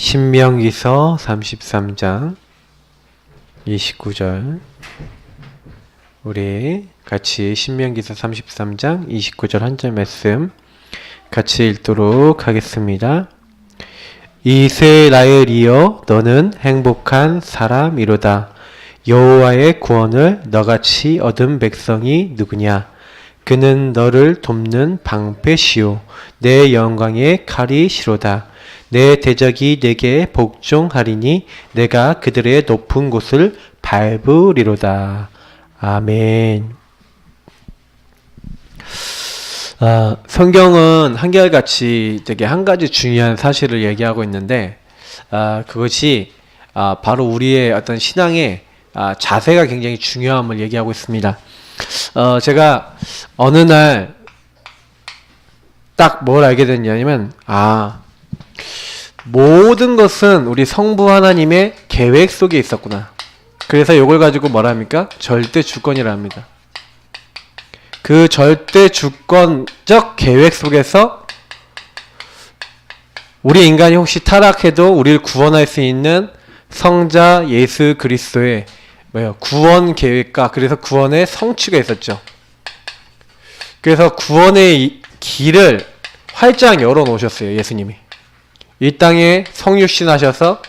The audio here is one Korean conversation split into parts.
신명기서 33장 29절 우리 같이 신명기서 33장 29절 한 절 말씀 같이 읽도록 하겠습니다. 이스라엘이여 너는 행복한 사람이로다. 여호와의 구원을 너같이 얻은 백성이 누구냐? 그는 너를 돕는 방패시오 내 영광의 칼이시로다. 내 대적이 내게 복종하리니 내가 그들의 높은 곳을 밟으리로다. 아멘. 성경은 한결같이 되게 한 가지 중요한 사실을 얘기하고 있는데 그것이 바로 우리의 어떤 신앙의 자세가 굉장히 중요함을 얘기하고 있습니다. 제가 어느 날 딱 뭘 알게 됐냐면 모든 것은 우리 성부 하나님의 계획 속에 있었구나. 그래서 이걸 가지고 뭐라 합니까? 절대 주권이라 합니다. 그 절대 주권적 계획 속에서 우리 인간이 혹시 타락해도 우리를 구원할 수 있는 성자 예수 그리스도의 구원 계획과 그래서 구원의 성취가 있었죠. 그래서 구원의 길을 활짝 열어 놓으셨어요. 예수님이 이 땅에 성육신 하셔서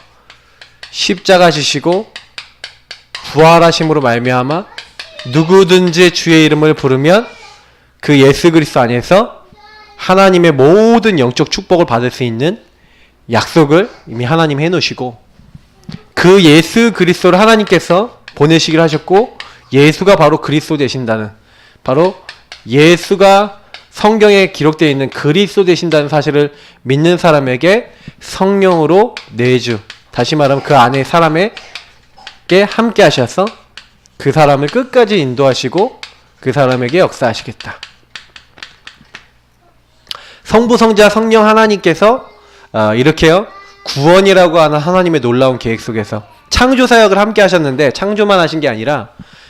십자가 지시고 부활하심으로 말미암아 누구든지 주의 이름을 부르면 그 예수 그리스도 안에서 하나님의 모든 영적 축복을 받을 수 있는 약속을 이미 하나님이 해놓으시고 그 예수 그리스도를 하나님께서 보내시기를 하셨고 예수가 바로 그리스도 되신다는 바로 예수가 성경에 기록되어 있는 그리스도 되신다는 사실을 믿는 사람에게 성령으로 내주 다시 말하면 그 안에 사람에게 함께 하셔서 그 사람을 끝까지 인도하시고 그 사람에게 역사하시겠다. 성부 성자 성령 하나님께서 이렇게요 구원이라고 하는 하나님의 놀라운 계획 속에서 창조사역을 함께 하셨는데 창조만 하신 게 아니라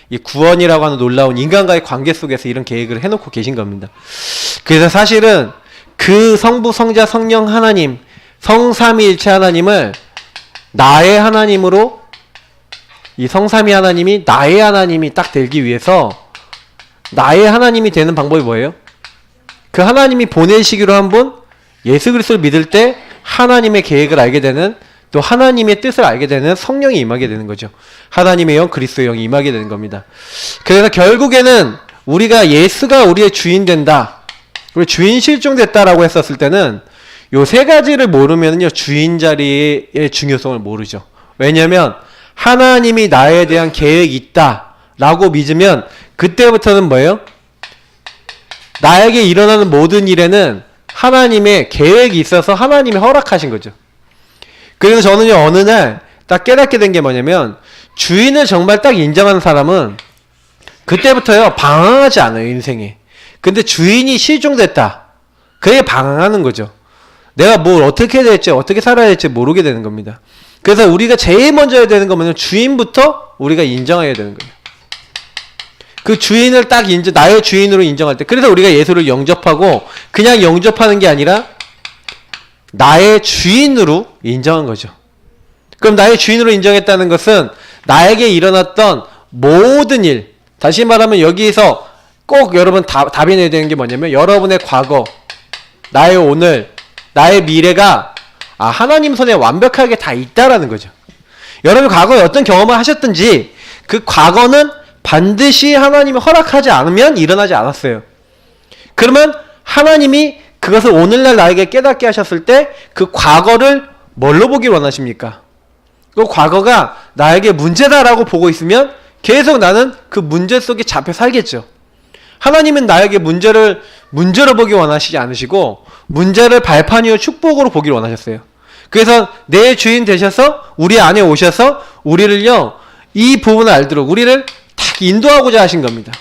이 구원이라고 하는 놀라운 인간과의 관계 속에서 이런 계획을 해놓고 계신 겁니다. 그래서 사실은 그 성부 성자 성령 하나님 성삼위일체 하나님을 나의 하나님으로 이 성삼위 하나님이 나의 하나님이 딱 되기 위해서 나의 하나님이 되는 방법이 뭐예요? 그 하나님이 보내시기로 한 분 예수 그리스도를 믿을 때 하나님의 계획을 알게 되는 또 하나님의 뜻을 알게 되는 성령이 임하게 되는 거죠. 하나님의 영 그리스도의 영이 임하게 되는 겁니다. 그래서 결국에는 우리가 예수가 우리의 주인 된다. 우리 주인 실종됐다라고 했었을 때는 요 세 가지를 모르면요 주인 자리의 중요성을 모르죠. 왜냐하면 하나님이 나에 대한 계획이 있다라고 믿으면 그때부터는 뭐예요? 나에게 일어나는 모든 일에는 하나님의 계획이 있어서 하나님이 허락하신 거죠. 그래서 저는요 어느 날 딱 깨닫게 된 게 뭐냐면 주인을 정말 딱 인정하는 사람은 그때부터요 방황하지 않아요 인생에. 근데 주인이 실종됐다. 그게 방황하는 거죠. 내가 뭘 어떻게 해야 될지 어떻게 살아야 될지 모르게 되는 겁니다. 그래서 우리가 제일 먼저 해야 되는 거면 주인부터 우리가 인정해야 되는 거예요. 그 주인을 딱 나의 주인으로 인정할 때 그래서 우리가 예수를 영접하고 그냥 영접하는 게 아니라 나의 주인으로 인정한 거죠. 그럼 나의 주인으로 인정했다는 것은 나에게 일어났던 모든 일 다시 말하면 여기에서 꼭 여러분 답이 내야 되는 게 뭐냐면 여러분의 과거 나의 오늘 나의 미래가 하나님 손에 완벽하게 다 있다라는 거죠. 여러분 과거에 어떤 경험을 하셨든지 그 과거는 반드시 하나님이 허락하지 않으면 일어나지 않았어요. 그러면 하나님이 그것을 오늘날 나에게 깨닫게 하셨을 때 그 과거를 뭘로 보길 원하십니까? 그 과거가 나에게 문제다라고 보고 있으면 계속 나는 그 문제 속에 잡혀 살겠죠. 하나님은 나에게 문제로 보기 원하시지 않으시고 문제를 발판 위의 축복으로 보기를 원하셨어요. 그래서 내 주인 되셔서 우리 안에 오셔서 우리를요 이 부분을 알도록 우리를 딱 인도하고자 하신 겁니다.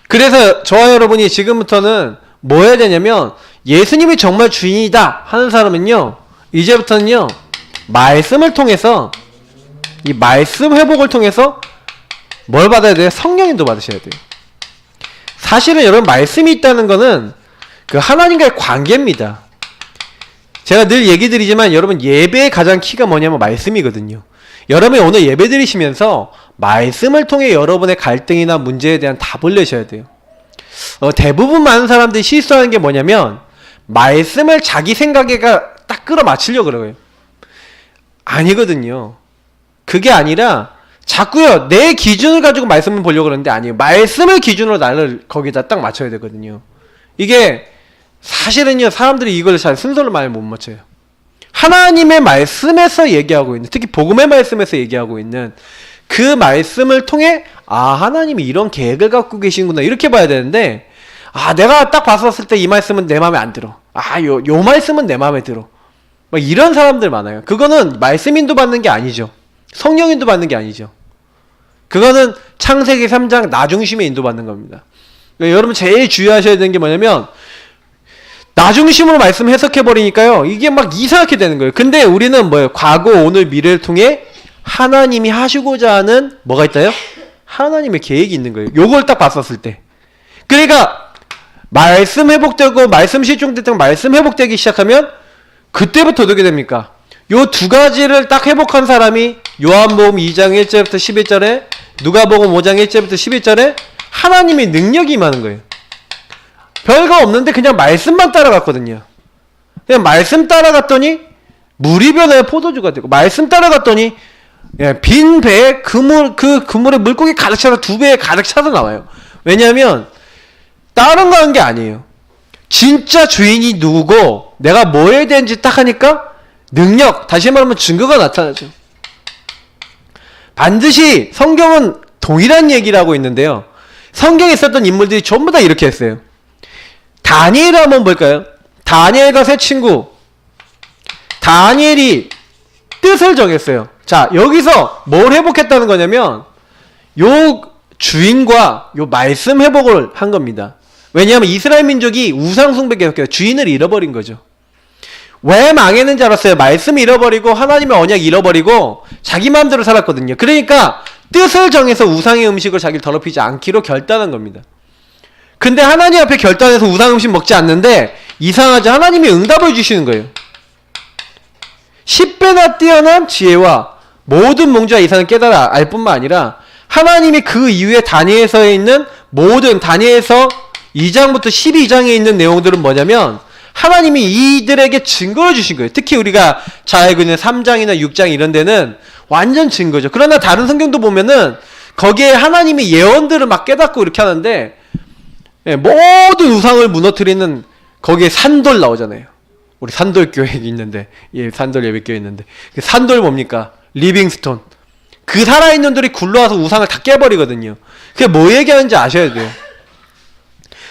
그래서 저와 여러분이 지금부터는 뭐 해야 되냐면 예수님이 정말 주인이다 하는 사람은요 이제부터는요 말씀을 통해서 이 말씀 회복을 통해서 뭘 받아야 돼요? 성령 인도 받으셔야 돼요. 사실은 여러분 말씀이 있다는 거는 그 하나님과의 관계입니다. 제가 늘 얘기 드리지만 여러분 예배의 가장 키가 뭐냐면 말씀이거든요. 여러분이 오늘 예배 드리시면서 말씀을 통해 여러분의 갈등이나 문제에 대한 답을 내셔야 돼요. 대부분 많은 사람들이 실수하는 게 뭐냐면 말씀을 자기 생각에 딱 끌어맞추려고 그래요. 아니거든요. 그게 아니라 자꾸요 내 기준을 가지고 말씀을 보려고 그러는데 아니에요. 말씀을 기준으로 나를 거기다 딱 맞춰야 되거든요. 이게 사실은요 사람들이 이걸 잘 순서를 많이 못 맞춰요. 하나님의 말씀에서 얘기하고 있는, 특히 복음의 말씀에서 얘기하고 있는 그 말씀을 통해 하나님이 이런 계획을 갖고 계시는구나 이렇게 봐야 되는데 내가 딱 봤었을 때 이 말씀은 내 마음에 안 들어. 요 말씀은 내 마음에 들어. 막 이런 사람들 많아요. 그거는 말씀 인도받는 게 아니죠. 성령 인도받는 게 아니죠. 그거는 창세기 3장 나 중심에 인도받는 겁니다. 그러니까 여러분 제일 주의하셔야 되는 게 뭐냐면 나 중심으로 말씀 해석해버리니까요 이게 막 이상하게 되는 거예요. 근데 우리는 뭐예요? 과거, 오늘, 미래를 통해 하나님이 하시고자 하는 뭐가 있다요? 하나님의 계획이 있는 거예요. 요걸 딱 봤었을 때. 그러니까 말씀 회복되고 말씀 실종됐다고 말씀 회복되기 시작하면 그때부터 어떻게 됩니까? 요 두 가지를 딱 회복한 사람이 요한복음 2장 1절부터 11절에 누가복음 5장 1절부터 11절에 하나님의 능력이 임하는 거예요. 별거 없는데 그냥 말씀만 따라갔거든요. 그냥 말씀 따라갔더니 물이 변하여 포도주가 되고, 말씀 따라갔더니 빈 배에 그물에 물고기 가득 차서 2배에 가득 차서 나와요. 왜냐하면 다른 거 한 게 아니에요. 진짜 주인이 누구고 내가 뭐 해야 되는지 딱 하니까 능력, 다시 말하면 증거가 나타나죠. 반드시 성경은 동일한 얘기를 하고 있는데요. 성경에 있었던 인물들이 전부 다 이렇게 했어요. 다니엘을 한번 볼까요? 다니엘과 세 친구. 다니엘이 뜻을 정했어요. 자, 여기서 뭘 회복했다는 거냐면 요 주인과 요 말씀 회복을 한 겁니다. 왜냐하면 이스라엘 민족이 우상숭배 계속해서 주인을 잃어버린 거죠. 왜 망했는지 알았어요. 말씀 잃어버리고 하나님의 언약 잃어버리고 자기 마음대로 살았거든요. 그러니까 뜻을 정해서 우상의 음식을 자기를 더럽히지 않기로 결단한 겁니다. 근데 하나님 앞에 결단해서 우상 음식 먹지 않는데 이상하죠. 하나님이 응답을 주시는 거예요. 10배나 뛰어난 지혜와 모든 몽주와 이상을 깨달아 알 뿐만 아니라 하나님이 그 이후에 다니엘서에 있는 모든 다니엘서 2장부터 12장에 있는 내용들은 뭐냐면 하나님이 이들에게 증거를 주신 거예요. 특히 우리가 잘 알고 있는 3장이나 6장 이런 데는 완전 증거죠. 그러나 다른 성경도 보면은 거기에 하나님이 예언들을 막 깨닫고 이렇게 하는데 모든 우상을 무너뜨리는 거기에 산돌 나오잖아요. 우리 산돌 교회 있는데, 산돌 예배교회 있는데 그 산돌 뭡니까? 리빙스톤. 그 살아있는 놈들이 굴러와서 우상을 다 깨버리거든요. 그게 뭐 얘기하는지 아셔야 돼요.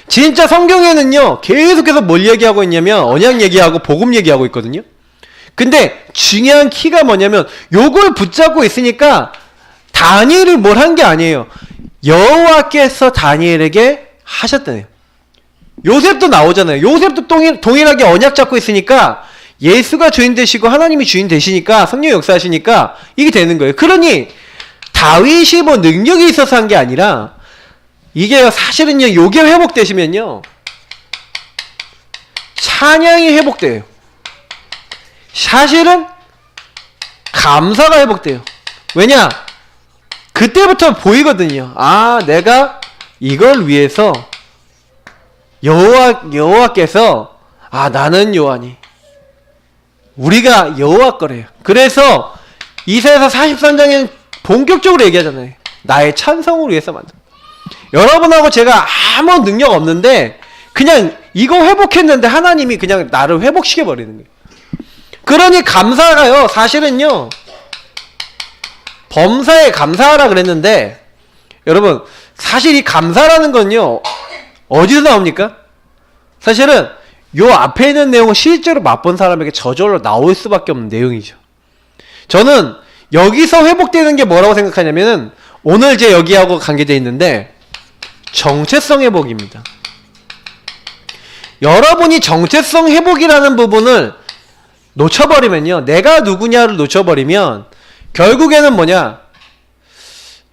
진짜 성경에는요 계속해서 뭘 얘기하고 있냐면 언약 얘기하고 복음 얘기하고 있거든요. 근데 중요한 키가 뭐냐면 요걸 붙잡고 있으니까 다니엘이 뭘 한 게 아니에요. 여호와께서 다니엘에게 하셨다네요. 요셉도 나오잖아요. 요셉도 동일하게 언약 잡고 있으니까 예수가 주인 되시고 하나님이 주인 되시니까 성령 역사하시니까 이게 되는 거예요. 그러니 다윗이 뭐 능력이 있어서 한 게 아니라 이게 사실은요 요게 회복되시면요 찬양이 회복돼요. 사실은 감사가 회복돼요. 왜냐? 그때부터 보이거든요. 내가 이걸 위해서 여호와께서 나는 요한이 우리가 여호와 거래요. 그래서 이사야서 43장에는 본격적으로 얘기하잖아요. 나의 찬성을 위해서 만든. 여러분하고 제가 아무 능력 없는데 그냥 이거 회복했는데 하나님이 그냥 나를 회복시켜 버리는 거예요. 그러니 감사가요 사실은요 범사에 감사하라 그랬는데 여러분 사실 이 감사라는 건요 어디서 나옵니까? 사실은 요 앞에 있는 내용은 실제로 맛본 사람에게 저절로 나올 수밖에 없는 내용이죠. 저는 여기서 회복되는 게 뭐라고 생각하냐면은 오늘 제 여기하고 관계되어 있는데 정체성 회복입니다. 여러분이 정체성 회복이라는 부분을 놓쳐버리면요 내가 누구냐를 놓쳐버리면 결국에는 뭐냐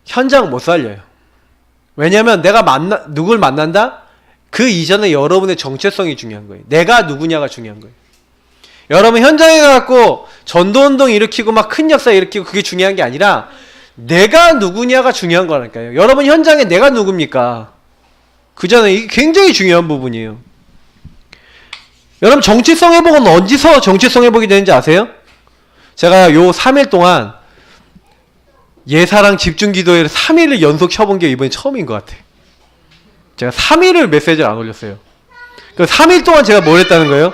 현장 못 살려요. 왜냐면 내가 누굴 만난다? 그 이전에 여러분의 정체성이 중요한 거예요. 내가 누구냐가 중요한 거예요. 여러분 현장에 가갖고 전도운동 일으키고 막 큰 역사 일으키고 그게 중요한 게 아니라 내가 누구냐가 중요한 거라니까요. 여러분 현장에 내가 누굽니까? 그잖아요. 이게 굉장히 중요한 부분이에요. 여러분 정체성 회복은 어디서 정체성 회복이 되는지 아세요? 제가 요 3일 동안 예사랑 집중기도회를 3일을 연속 쳐본 게 이번이 처음인 것 같아요. 제가 3일을 메시지를 안 올렸어요. 그 3일 동안 제가 뭘 했다는 거예요?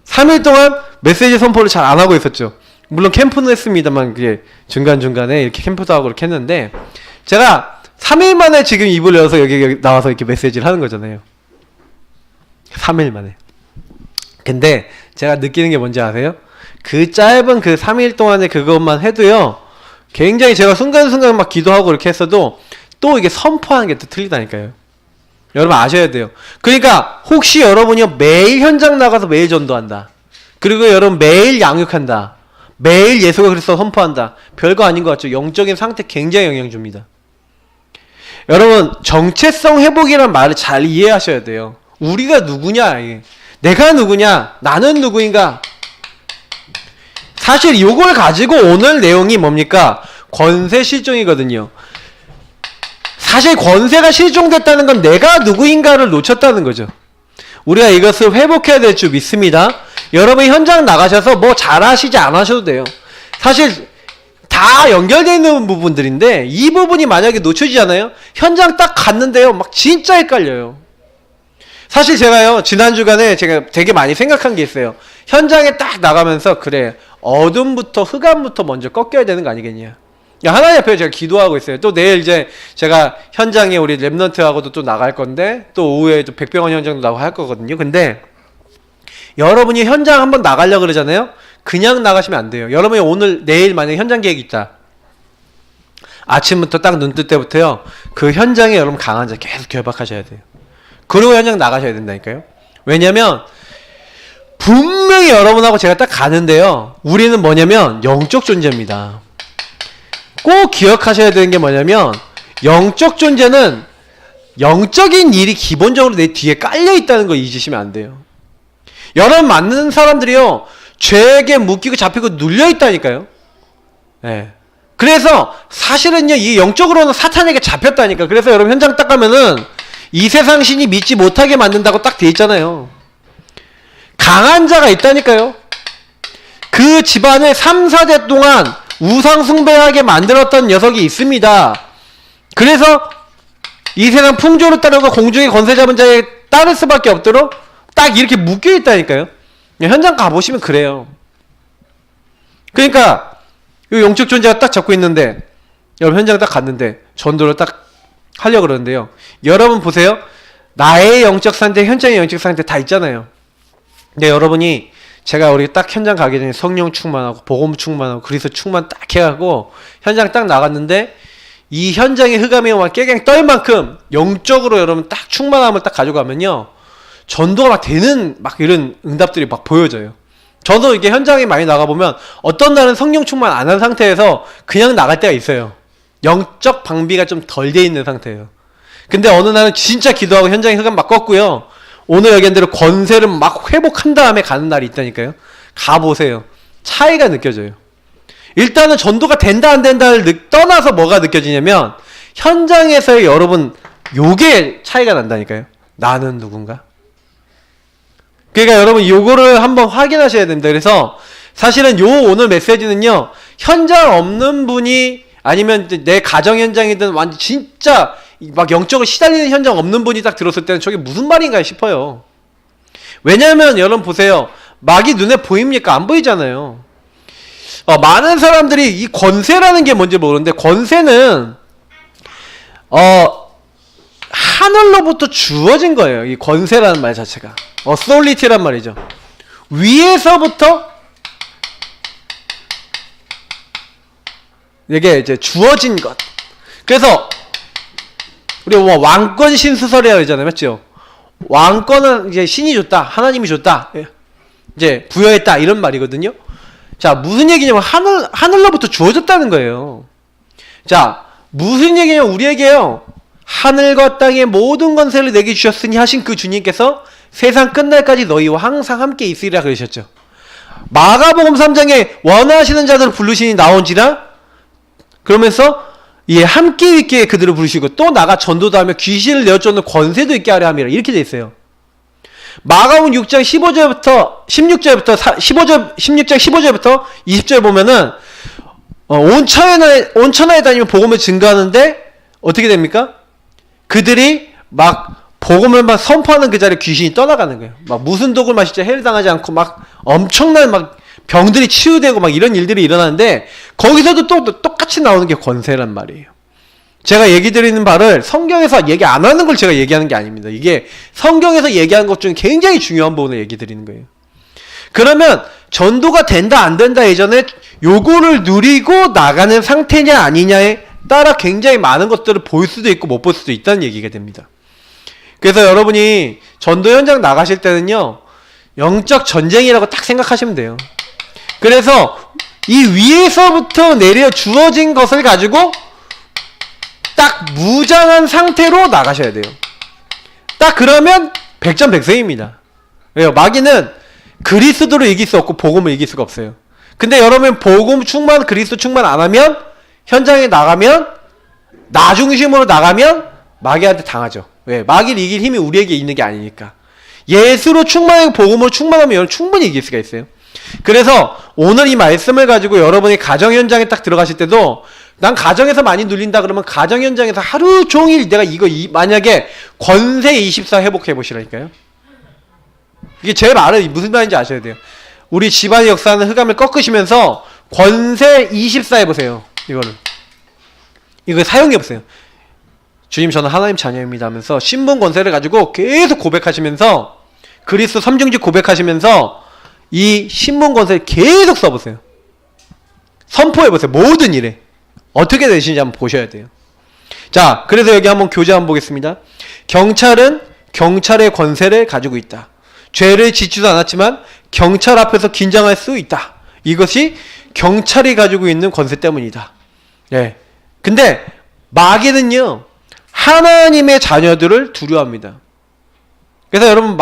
3일 동안 메시지 선포를 잘 안 하고 있었죠. 물론 캠프는 했습니다만 그게 중간중간에 이렇게 캠프도 하고 이렇게 했는데 제가 3일 만에 지금 입을 열어서 여기 나와서 이렇게 메시지를 하는 거잖아요. 3일 만에. 근데 제가 느끼는 게 뭔지 아세요? 그 짧은 그 3일 동안에 그것만 해도요, 굉장히 제가 순간순간 막 기도하고 이렇게 했어도 또 이게 선포하는 게 또 틀리다니까요. 여러분 아셔야 돼요. 그러니까 혹시 여러분이 매일 현장 나가서 매일 전도한다. 그리고 여러분 매일 양육한다. 매일 예수가 그리스도 선포한다. 별거 아닌 것 같죠? 영적인 상태 굉장히 영향 줍니다. 여러분 정체성 회복이란 말을 잘 이해하셔야 돼요. 우리가 누구냐, 내가 누구냐, 나는 누구인가. 사실 이걸 가지고 오늘 내용이 뭡니까? 권세 실종이거든요. 사실 권세가 실종됐다는 건 내가 누구인가를 놓쳤다는 거죠. 우리가 이것을 회복해야 될 줄 믿습니다. 여러분이 현장 나가셔서 뭐 잘하시지 않으셔도 돼요. 사실 다 연결되어 있는 부분들인데 이 부분이 만약에 놓쳐지잖아요. 현장 딱 갔는데요, 막 진짜 헷갈려요. 사실 제가요, 지난 주간에 제가 되게 많이 생각한 게 있어요. 현장에 딱 나가면서 그래, 어둠부터 흑암부터 먼저 꺾여야 되는 거 아니겠냐. 하나님 앞에 제가 기도하고 있어요. 또 내일 이제 제가 현장에 우리 랩넌트하고도 또 나갈 건데 또 오후에 또 백병원 현장도 나가고 할 거거든요. 근데 여러분이 현장 한번 나가려고 그러잖아요. 그냥 나가시면 안 돼요. 여러분이 오늘 내일 만약에 현장 계획 있다. 아침부터 딱 눈 뜰 때부터요, 그 현장에 여러분 강한 자 계속 결박하셔야 돼요. 그리고 현장 나가셔야 된다니까요. 왜냐면 분명히 여러분하고 제가 딱 가는데요, 우리는 뭐냐면 영적 존재입니다. 꼭 기억하셔야 되는 게 뭐냐면 영적 존재는 영적인 일이 기본적으로 내 뒤에 깔려 있다는 거 잊으시면 안 돼요. 여러분 만나는 사람들이요, 죄에게 묶이고 잡히고 눌려 있다니까요. 네. 그래서 사실은요, 이 영적으로는 사탄에게 잡혔다니까. 그래서 여러분 현장 딱 가면은 이 세상 신이 믿지 못하게 만든다고 딱 돼 있잖아요. 강한 자가 있다니까요. 그 집안을 3, 4대 동안 우상 숭배하게 만들었던 녀석이 있습니다. 그래서 이 세상 풍조를 따르고 공중의 권세 잡은 자에 따를 수밖에 없도록 딱 이렇게 묶여 있다니까요. 현장 가보시면 그래요. 그러니까 이 영적 존재가 딱 잡고 있는데 여러분 현장 딱 갔는데 전도를 딱 하려고 그러는데요, 여러분 보세요. 나의 영적 상태, 현장의 영적 상태 다 있잖아요. 근데 여러분이 제가 우리 딱 현장 가기 전에 성령 충만하고 복음 충만하고 그리스도 충만 딱 해가고 현장 딱 나갔는데 이 현장의 흑암이 막 깨갱 떨 만큼 영적으로 여러분 딱 충만함을 딱 가져가면요, 전도가 막 되는 막 이런 응답들이 막 보여져요. 저도 이게 현장에 많이 나가보면 어떤 날은 성령 충만 안 한 상태에서 그냥 나갈 때가 있어요. 영적 방비가 좀 덜 돼 있는 상태예요. 근데 어느 날은 진짜 기도하고 현장에 흑암 막 껐고요, 오늘 얘기한 대로 권세를 막 회복한 다음에 가는 날이 있다니까요. 가보세요. 차이가 느껴져요. 일단은 전도가 된다 안 된다를 떠나서 뭐가 느껴지냐면 현장에서의 여러분 요게 차이가 난다니까요. 나는 누군가? 그러니까 여러분 요거를 한번 확인하셔야 됩니다. 그래서 사실은 요 오늘 메시지는요, 현장 없는 분이 아니면 내 가정 현장이든 완전 진짜 막 영적으로 시달리는 현장 없는 분이 딱 들었을 때는 저게 무슨 말인가 싶어요. 왜냐면 여러분 보세요. 막이 눈에 보입니까? 안 보이잖아요. 많은 사람들이 이 권세라는 게 뭔지 모르는데, 권세는 하늘로부터 주어진 거예요. 이 권세라는 말 자체가 authority란 말이죠. 위에서부터 이게 이제 주어진 것. 그래서 우리 뭐 왕권 신수설이라고 하잖아요, 맞죠? 왕권은 이제 신이 줬다, 하나님이 줬다, 이제 부여했다 이런 말이거든요. 자, 무슨 얘기냐면 하늘로부터 주어졌다는 거예요. 자, 무슨 얘기냐면 우리에게요, 하늘과 땅의 모든 권세를 내게 주셨으니 하신 그 주님께서 세상 끝날까지 너희와 항상 함께 있으리라 그러셨죠. 마가복음 3장에 원하시는 자들을 부르시니 나온지라 그러면서 예, 함께 있게 그들을 부르시고 또 나가 전도도 하며 귀신을 내어쫓는 권세도 있게 하려 함이라 이렇게 돼 있어요. 마가복음 6장 15절부터 16절부터 16장 15절부터 20절 보면은 온 천하에 다니며 복음을 증거하는데 어떻게 됩니까? 그들이 막 복음을 막 선포하는 그 자리에 귀신이 떠나가는 거예요. 막 무슨 독을 마실지 해를 당하지 않고 막 엄청난 막 병들이 치유되고 막 이런 일들이 일어나는데 거기서도 또 똑같이 나오는 게 권세란 말이에요. 제가 얘기 드리는 바를 성경에서 얘기 안 하는 걸 제가 얘기하는 게 아닙니다. 이게 성경에서 얘기하는 것 중에 굉장히 중요한 부분을 얘기 드리는 거예요. 그러면 전도가 된다 안 된다 예전에 요거를 누리고 나가는 상태냐 아니냐에 따라 굉장히 많은 것들을 볼 수도 있고 못 볼 수도 있다는 얘기가 됩니다. 그래서 여러분이 전도 현장 나가실 때는요, 영적 전쟁이라고 딱 생각하시면 돼요. 그래서 이 위에서부터 내려 주어진 것을 가지고 딱 무장한 상태로 나가셔야 돼요. 딱 그러면 백전백승입니다. 왜요? 마귀는 그리스도를 이길 수 없고 복음을 이길 수가 없어요. 근데 여러분 복음 충만, 그리스도 충만 안 하면 현장에 나가면 나 중심으로 나가면 마귀한테 당하죠. 왜? 마귀를 이길 힘이 우리에게 있는 게 아니니까. 예수로 충만하고 복음으로 충만하면 여러분 충분히 이길 수가 있어요. 그래서 오늘 이 말씀을 가지고 여러분이 가정 현장에 딱 들어가실 때도 난 가정에서 많이 눌린다 그러면 가정 현장에서 하루 종일 내가 만약에 권세 24 회복해 보시라니까요. 이게 제 말은 무슨 말인지 아셔야 돼요. 우리 집안의 역사하는 흑암을 꺾으시면서 권세 24 해보세요. 이거 사용해 보세요. 주님 저는 하나님 자녀입니다 하면서 신분 권세를 가지고 계속 고백하시면서 그리스도 삼중직 고백하시면서 이 신분 권세를 계속 써보세요. 선포해보세요. 모든 일에 어떻게 되시는지 한번 보셔야 돼요. 자, 그래서 여기 한번 교재 한번 보겠습니다. 경찰은 경찰의 권세를 가지고 있다. 죄를 짓지도 않았지만 경찰 앞에서 긴장할 수 있다. 이것이 경찰이 가지고 있는 권세 때문이다. 예. 근데 마귀는요, 하나님의 자녀들을 두려워합니다. 그래서 여러분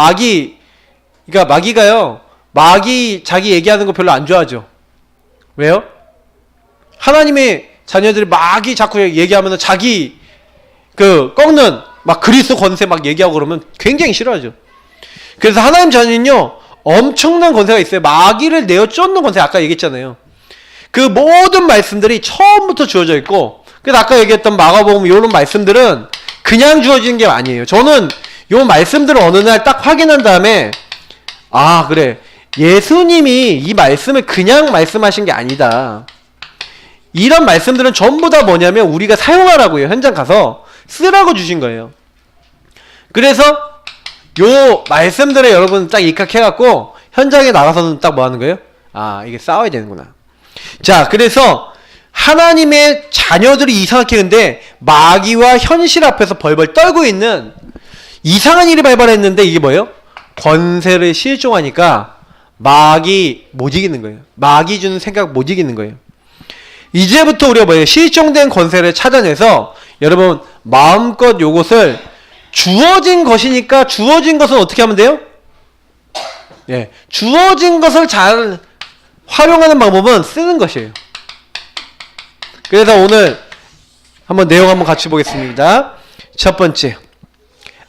마귀가요, 마귀 자기 얘기하는 거 별로 안 좋아하죠. 왜요? 하나님의 자녀들이 마귀 자꾸 얘기하면 자기 꺾는 막 그리스도 권세 막 얘기하고 그러면 굉장히 싫어하죠. 그래서 하나님 자녀는요, 엄청난 권세가 있어요. 마귀를 내어 쫓는 권세, 아까 얘기했잖아요. 그 모든 말씀들이 처음부터 주어져 있고, 그래서 아까 얘기했던 마가복음 이런 말씀들은 그냥 주어지는 게 아니에요. 저는 요 말씀들을 어느 날 딱 확인한 다음에 아 그래, 예수님이 이 말씀을 그냥 말씀하신 게 아니다. 이런 말씀들은 전부 다 뭐냐면 우리가 사용하라고요. 현장 가서 쓰라고 주신 거예요. 그래서 요 말씀들에 여러분 딱 입각해갖고 현장에 나가서는 딱 뭐 하는 거예요? 아, 이게 싸워야 되는구나. 자, 그래서 하나님의 자녀들이 이상하게 근데 마귀와 현실 앞에서 벌벌 떨고 있는 이상한 일이 발발했는데 이게 뭐예요? 권세를 실종하니까 마귀 못 이기는 거예요. 마귀 주는 생각 못 이기는 거예요. 이제부터 우리가 뭐예요? 실종된 권세를 찾아내서 여러분 마음껏 요것을 주어진 것이니까 주어진 것은 어떻게 하면 돼요? 예, 주어진 것을 잘 활용하는 방법은 쓰는 것이에요. 그래서 오늘 한번 내용 한번 같이 보겠습니다. 첫 번째,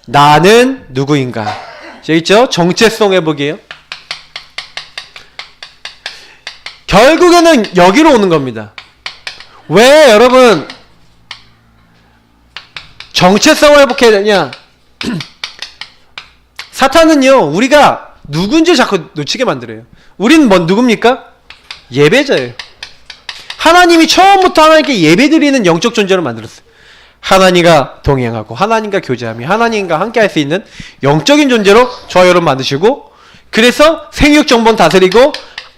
나는 누구인가? 자, 있죠? 정체성 회복이에요. 결국에는 여기로 오는 겁니다. 왜 여러분 정체성을 회복해야 되냐? 사탄은요, 우리가 누군지 자꾸 놓치게 만들어요. 우린 누굽니까? 예배자예요. 하나님이 처음부터 하나님께 예배드리는 영적 존재로 만들었어요. 하나님과 동행하고 하나님과 교제하며 하나님과 함께 할 수 있는 영적인 존재로 저와 여러분 만드시고, 그래서 생육 정본 다스리고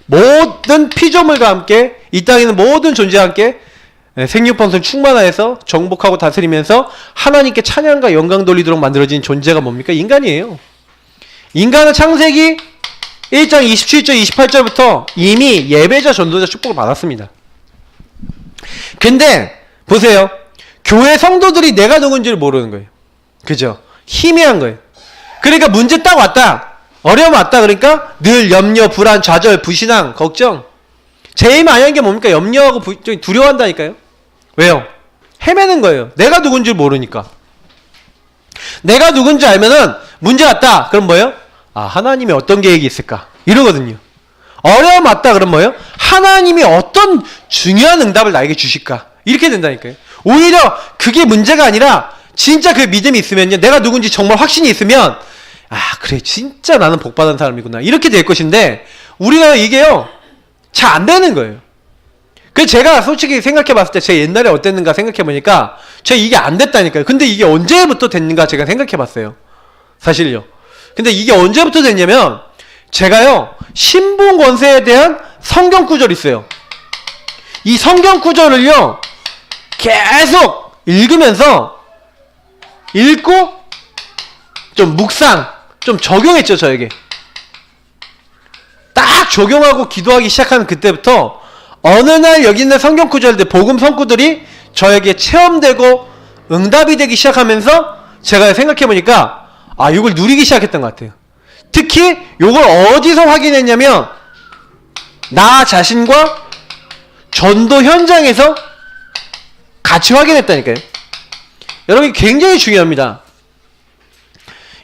모든 피조물과 함께 이 땅에 있는 모든 존재와 함께 생육번성 충만하여서 정복하고 다스리면서 하나님께 찬양과 영광 돌리도록 만들어진 존재가 뭡니까? 인간이에요. 인간은 창세기 1장 27절 28절부터 이미 예배자 전도자 축복을 받았습니다. 근데 보세요, 교회 성도들이 내가 누군지를 모르는 거예요. 그죠? 희미한 거예요. 그러니까 문제 딱 왔다. 어려움 왔다 그러니까 늘 염려, 불안, 좌절, 불신앙, 걱정. 제일 많이 하는 게 뭡니까? 염려하고 두려워한다니까요. 왜요? 헤매는 거예요. 내가 누군지 모르니까. 내가 누군지 알면은 문제 왔다. 그럼 뭐예요? 아, 하나님이 어떤 계획이 있을까? 이러거든요. 어려움 왔다. 그럼 뭐예요? 하나님이 어떤 중요한 응답을 나에게 주실까? 이렇게 된다니까요. 오히려 그게 문제가 아니라 진짜 그 믿음이 있으면요. 내가 누군지 정말 확신이 있으면 아, 그래. 진짜 나는 복받은 사람이구나. 이렇게 될 것인데 우리가 이게요. 잘 안 되는 거예요. 그래서 제가 솔직히 생각해 봤을 때 제 옛날에 어땠는가 생각해 보니까 제가 이게 안 됐다니까요. 근데 이게 언제부터 됐는가 제가 생각해 봤어요. 사실요. 근데 이게 언제부터 됐냐면 제가요. 신분 권세에 대한 성경 구절이 있어요. 이 성경 구절을요. 계속 읽으면서 읽고 좀 묵상 좀 적용했죠. 저에게. 딱 적용하고 기도하기 시작하는 그때부터 어느 날 여기 있는 성경 구절들 복음 성구들이 저에게 체험되고 응답이 되기 시작하면서 제가 생각해보니까 아 이걸 누리기 시작했던 것 같아요. 특히 이걸 어디서 확인했냐면 나 자신과 전도 현장에서 같이 확인했다니까요. 여러분 굉장히 중요합니다.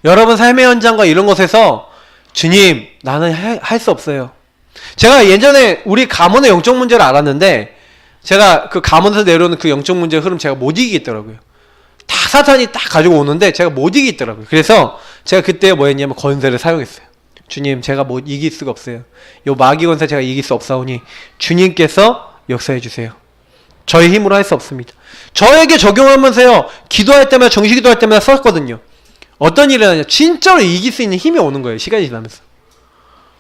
여러분 삶의 현장과 이런 곳에서 주님 나는 할 수 없어요. 제가 예전에 우리 가문의 영적 문제를 알았는데 제가 그 가문에서 내려오는 그 영적 문제의 흐름 제가 못 이기겠더라고요. 다 사탄이 딱 가지고 오는데 제가 못 이기겠더라고요. 그래서 제가 그때 뭐 했냐면 권세를 사용했어요. 주님 제가 못 이길 수가 없어요. 요 마귀 권세 제가 이길 수 없사오니 주님께서 역사해 주세요. 저의 힘으로 할 수 없습니다. 저에게 적용하면서요. 기도할 때마다 정식 기도할 때마다 썼거든요. 어떤 일이 나냐 진짜로 이길 수 있는 힘이 오는 거예요. 시간이 지나면서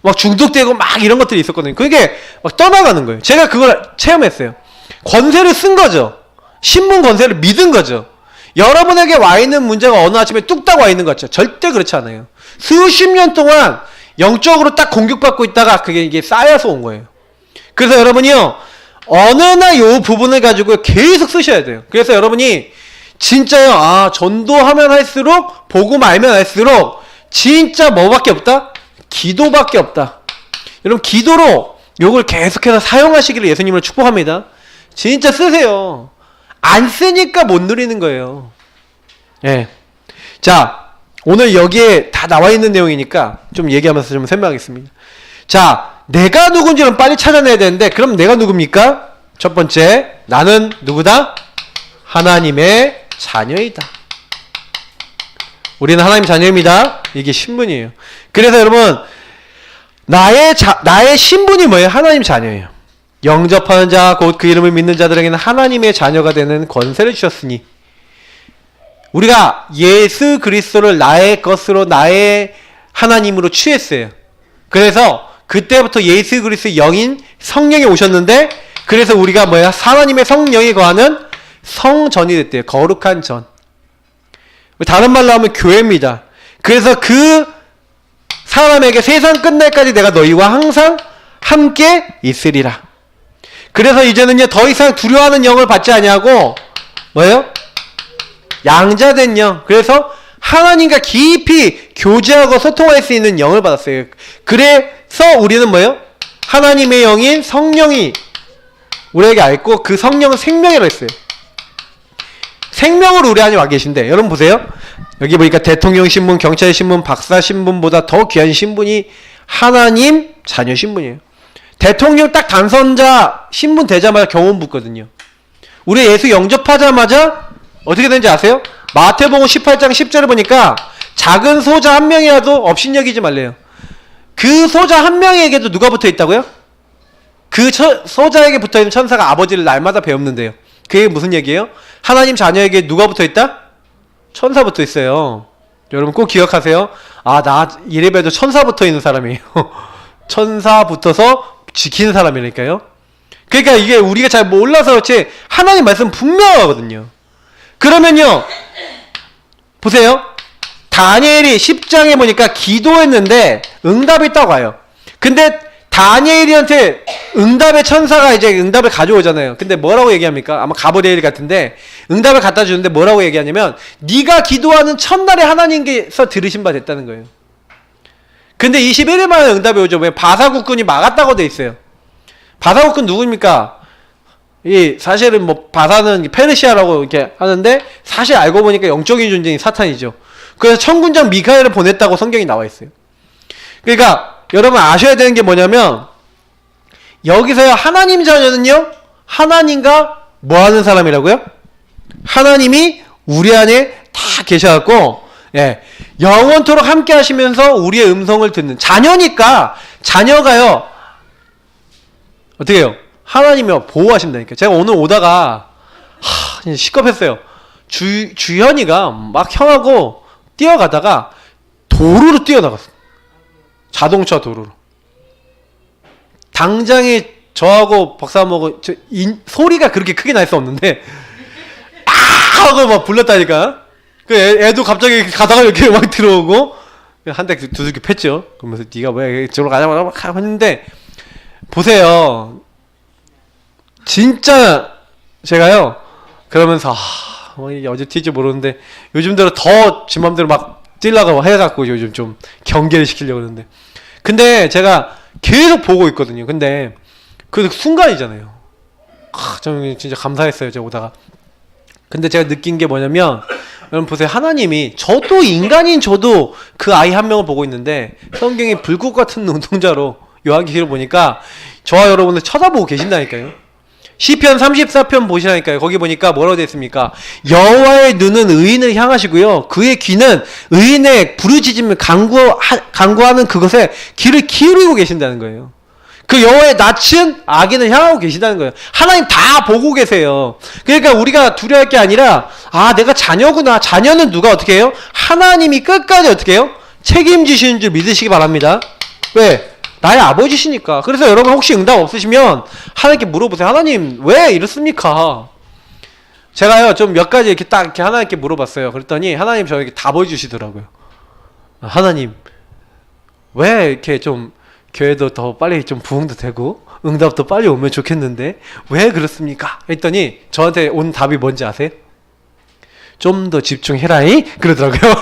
막 중독되고 막 이런 것들이 있었거든요. 그게 막 떠나가는 거예요. 제가 그걸 체험했어요. 권세를 쓴 거죠. 신분 권세를 믿은 거죠. 여러분에게 와 있는 문제가 어느 아침에 뚝딱 와 있는 것 같죠. 절대 그렇지 않아요. 수십 년 동안 영적으로 딱 공격받고 있다가 그게 이게 쌓여서 온 거예요. 그래서 여러분이요 어느 날 이 부분을 가지고 계속 쓰셔야 돼요. 그래서 여러분이 진짜요. 아 전도하면 할수록 복음 알면 할수록 진짜 뭐밖에 없다? 기도밖에 없다. 여러분 기도로 요걸 계속해서 사용하시기를 예수님을 축복합니다. 진짜 쓰세요. 안 쓰니까 못 누리는 거예요. 예. 자 오늘 여기에 다 나와 있는 내용이니까 좀 얘기하면서 좀 설명하겠습니다. 자 내가 누군지는 빨리 찾아내야 되는데 그럼 내가 누굽니까? 첫 번째 나는 누구다? 하나님의 자녀이다. 우리는 하나님 자녀입니다. 이게 신분이에요. 그래서 여러분 나의 신분이 뭐예요? 하나님 자녀예요. 영접하는 자 곧 그 이름을 믿는 자들에게는 하나님의 자녀가 되는 권세를 주셨으니 우리가 예수 그리스도를 나의 것으로 나의 하나님으로 취했어요. 그래서 그때부터 예수 그리스도의 영인 성령이 오셨는데 그래서 우리가 뭐야? 하나님의 성령이 거하는 성전이 됐대요. 거룩한 전. 다른 말로 하면 교회입니다. 그래서 그 사람에게 세상 끝날까지 내가 너희와 항상 함께 있으리라. 그래서 이제는요 더 이상 두려워하는 영을 받지 아니하고 뭐예요? 양자된 영. 그래서 하나님과 깊이 교제하고 소통할 수 있는 영을 받았어요. 그래서 우리는 뭐예요? 하나님의 영인 성령이 우리에게 알고 그 성령은 생명이라고 했어요. 생명으로 우리 안에 와 계신데 여러분 보세요. 여기 보니까 대통령 신분, 경찰 신분, 박사 신분보다 더 귀한 신분이 하나님 자녀 신분이에요. 대통령 딱 당선자 신분 되자마자 경험 붙거든요. 우리 예수 영접하자마자 어떻게 되는지 아세요? 마태복음 18장 10절을 보니까 작은 소자 한 명이라도 업신여기지 말래요. 그 소자 한 명에게도 누가 붙어 있다고요? 그 소자에게 붙어 있는 천사가 아버지를 날마다 배웁는데요. 그게 무슨 얘기예요? 하나님 자녀에게 누가 붙어 있다? 천사 붙어 있어요. 여러분 꼭 기억하세요. 아, 나 이래봬도 천사 붙어 있는 사람이에요. 천사 붙어서 지키는 사람이니까요. 그러니까 이게 우리가 잘 몰라서 그렇지 하나님 말씀 분명하거든요. 그러면요 보세요. 다니엘이 10장에 보니까 기도했는데 응답이 딱 와요. 근데 다니엘이한테 응답의 천사가 이제 응답을 가져오잖아요. 근데 뭐라고 얘기합니까? 아마 가브리엘 같은데 응답을 갖다 주는데 뭐라고 얘기하냐면 네가 기도하는 첫날에 하나님께서 들으신 바 됐다는 거예요. 근데 21일 만에 응답이 오죠. 왜? 바사국군이 막았다고 돼 있어요. 바사국군 누구입니까? 사실은 뭐 바사는 페르시아라고 이렇게 하는데 사실 알고 보니까 영적인 존재인 사탄이죠. 그래서 천군장 미카엘을 보냈다고 성경이 나와 있어요. 그러니까 여러분 아셔야 되는 게 뭐냐면 여기서요 하나님 자녀는요 하나님과 뭐 하는 사람이라고요? 하나님이 우리 안에 다 계셔갖고 예, 영원토록 함께 하시면서 우리의 음성을 듣는 자녀니까 자녀가요 어떻게 해요? 하나님이 보호하신다니까. 제가 오늘 오다가 진짜 시겁했어요. 주현이가 막 형하고 뛰어가다가 도로로 뛰어나갔어. 자동차 도로로. 당장에 저하고 박사모고 소리가 그렇게 크게 날 수 없는데 아 하고 막 불렀다니까. 그 애도 갑자기 가다가 이렇게 막 들어오고 한 대 두들겨 팼죠. 그러면서 네가 왜 저로 가자고 했는데 보세요. 진짜 제가요 그러면서 어제 튀지 모르는데 요즘 들어 더 지 맘대로 막 뛰려고 해갖고 요즘 좀 경계를 시키려고 그러는데 근데 제가 계속 보고 있거든요. 근데 그 순간이잖아요. 저는 진짜 감사했어요. 제가 오다가. 근데 제가 느낀 게 뭐냐면 여러분 보세요. 하나님이 저도 인간인 저도 그 아이 한 명을 보고 있는데 성경이 불꽃 같은 눈동자로 요한계시를 보니까 저와 여러분을 쳐다보고 계신다니까요. 시편 34편 보시라니까요. 거기 보니까 뭐라고 되어 있습니까? 여호와의 눈은 의인을 향하시고요. 그의 귀는 의인의 부르짖음을 간구하는 그것에 귀를 기울이고 계신다는 거예요. 그 여호와의 낯은 악인을 향하고 계시다는 거예요. 하나님 다 보고 계세요. 그러니까 우리가 두려워할 게 아니라 내가 자녀구나. 자녀는 누가 어떻게 해요? 하나님이 끝까지 어떻게 해요? 책임지시는 줄 믿으시기 바랍니다. 왜? 나의 아버지시니까. 그래서 여러분 혹시 응답 없으시면 하나님께 물어보세요. 하나님 왜 이렇습니까? 제가요 좀 몇 가지 이렇게 딱 이렇게 하나님께 물어봤어요. 그랬더니 하나님 저에게 다 보여주시더라고요. 하나님 왜 이렇게 좀 교회도 더 빨리 좀 부흥도 되고 응답도 빨리 오면 좋겠는데 왜 그렇습니까? 했더니 저한테 온 답이 뭔지 아세요? 좀 더 집중해라이 그러더라고요.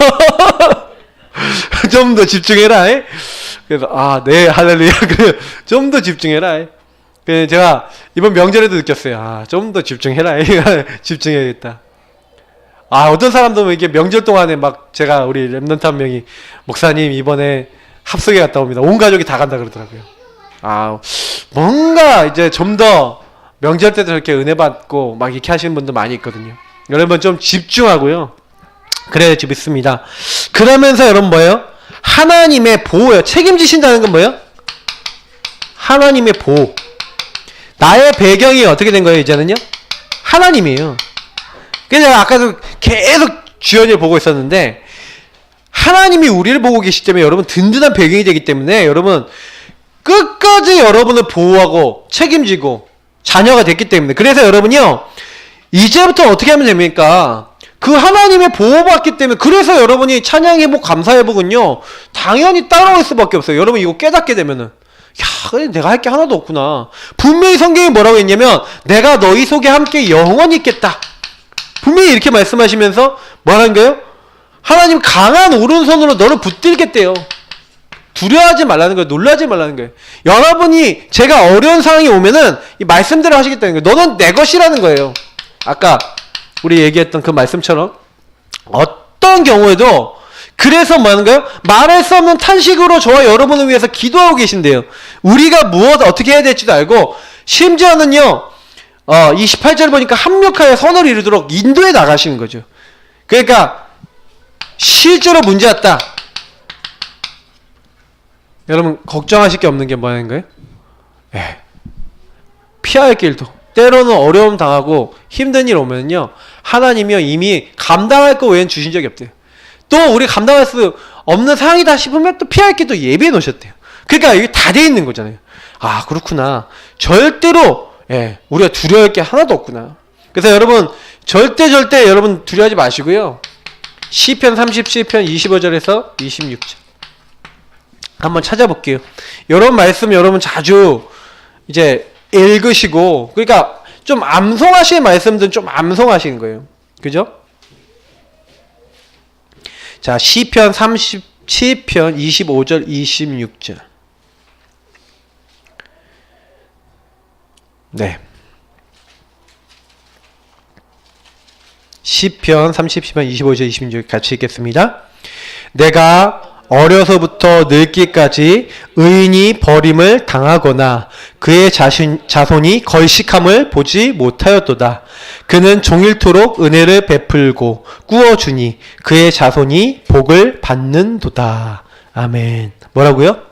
좀 더 집중해라이. 그래서 네 할렐루야. 그래 좀 더 집중해라. 그래서 제가 이번 명절에도 느꼈어요. 좀 더 집중해라. 집중해야겠다. 어떤 사람도 이게 명절 동안에 막 제가 우리 랩런트 한 명이 목사님 이번에 합석에 갔다 옵니다. 온 가족이 다 간다 그러더라고요. 뭔가 이제 좀 더 명절 때도 이렇게 은혜 받고 막 이렇게 하시는 분들 많이 있거든요. 여러분 좀 집중하고요. 그래야지 믿습니다. 그러면서 여러분 뭐예요? 하나님의 보호요. 책임지신다는 건 뭐예요? 하나님의 보호. 나의 배경이 어떻게 된 거예요, 이제는요? 하나님이에요. 그래서 제가 아까도 계속 주연이를 보고 있었는데, 하나님이 우리를 보고 계시기 때문에 여러분 든든한 배경이 되기 때문에 여러분 끝까지 여러분을 보호하고 책임지고 자녀가 됐기 때문에. 그래서 여러분이요, 이제부터 어떻게 하면 됩니까? 그 하나님의 보호받기 때문에. 그래서 여러분이 찬양회복 감사회복은요 당연히 따라올 수밖에 없어요. 여러분 이거 깨닫게 되면은 내가 할 게 하나도 없구나. 분명히 성경이 뭐라고 했냐면 내가 너희 속에 함께 영원히 있겠다. 분명히 이렇게 말씀하시면서 뭐라는 거예요? 하나님 강한 오른손으로 너를 붙들겠대요. 두려워하지 말라는 거예요. 놀라지 말라는 거예요. 여러분이 제가 어려운 상황이 오면은 이 말씀대로 하시겠다는 거예요. 너는 내 것이라는 거예요. 아까 우리 얘기했던 그 말씀처럼 어떤 경우에도. 그래서 뭐 하는 거예요? 말할 수 없는 탄식으로 저와 여러분을 위해서 기도하고 계신대요. 우리가 무엇 어떻게 해야 될지도 알고, 심지어는요 28절 보니까 합력하여 선을 이루도록 인도에 나가시는 거죠. 그러니까 실제로 문제 왔다. 여러분 걱정하실 게 없는 게 뭐라는 거예요? 피할 길도, 때로는 어려움 당하고 힘든 일 오면요 하나님이요 이미 감당할 거 외엔 주신 적이 없대요. 또 우리 감당할 수 없는 상황이다 싶으면 또 피할 게 또 예비해 놓으셨대요. 그러니까 이게 다 돼 있는 거잖아요. 그렇구나. 절대로 우리가 두려워할 게 하나도 없구나. 그래서 여러분 절대 여러분 두려워하지 마시고요. 시편 37편 25절에서 26절 한번 찾아볼게요. 여러분 말씀 여러분 자주 이제 읽으시고, 그러니까 좀 암송하시는 말씀들은 좀 암송하시는 거예요. 그죠? 자, 시편 37편 시편 25절 26절. 네. 시편 30시편 25절 26절 같이 읽겠습니다. 내가 어려서부터 늙기까지 의인이 버림을 당하거나 그의 자손이 걸식함을 보지 못하였도다. 그는 종일토록 은혜를 베풀고 꾸어주니 그의 자손이 복을 받는도다. 아멘. 뭐라고요?